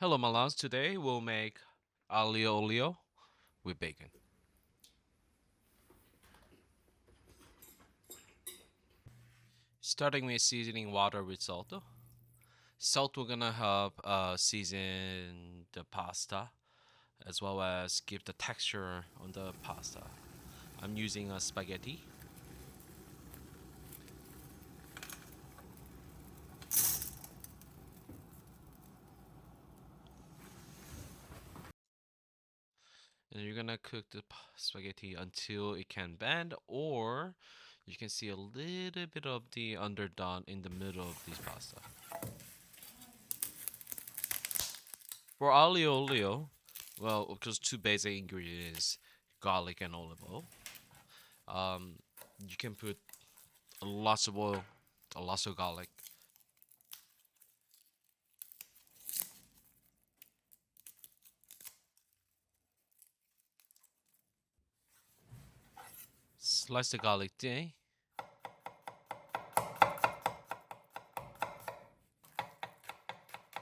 Hello, my loves. Today we'll make aglio olio with bacon. Starting with seasoning water with salt. Salt we're gonna help season the pasta as well as give the texture on the pasta. I'm using a spaghetti. And you're gonna cook the spaghetti until it can bend, or you can see a little bit of the underdone in the middle of this pasta. For aglio olio, well, because two basic ingredients, garlic and olive oil. Um, you can put lots of oil, a lot of garlic, slice the garlic thin,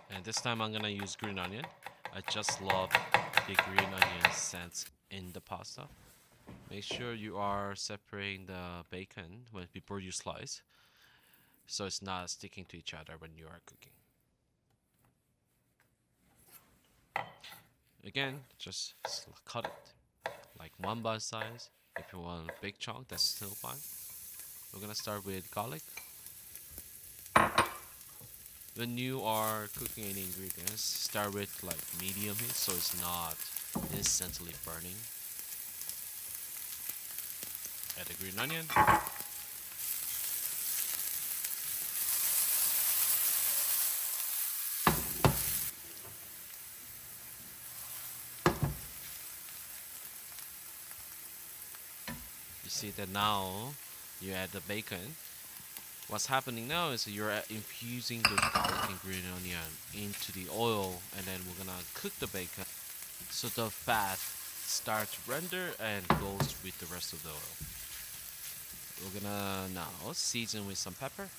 and this time I'm gonna use green onion. I just love the green onion scent in the pasta. Make sure you are separating the bacon before you slice, so it's not sticking to each other when you are cooking. Again, just cut it like one bite size. If you want a big chunk, that's still fine. We're gonna start with garlic. When you are cooking any ingredients, start with like medium heat so it's not instantly burning. Add the green onion. You see that now you add the bacon. What's happening now is you're infusing the garlic and green onion into the oil, and then we're gonna cook the bacon so the fat starts to render and goes with the rest of the oil. We're gonna now season with some pepper.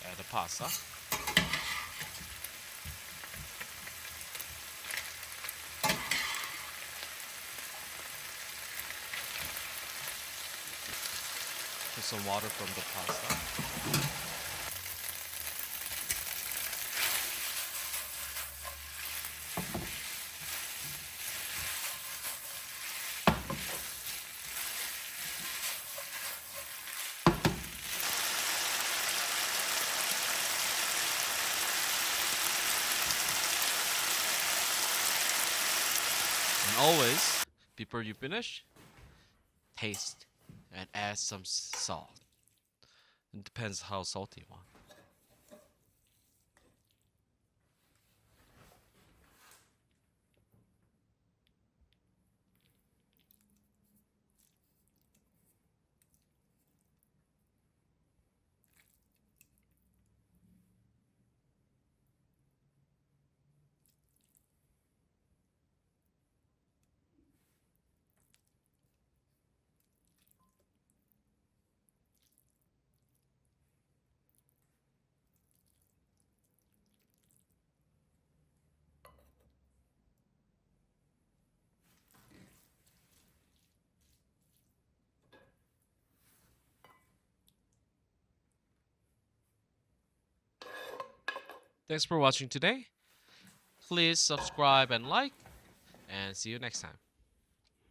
Add the pasta. Put some water from the pasta. And always, before you finish, taste and add some salt. It depends how salty you want. Thanks for watching today. Please subscribe and like, and see you next time.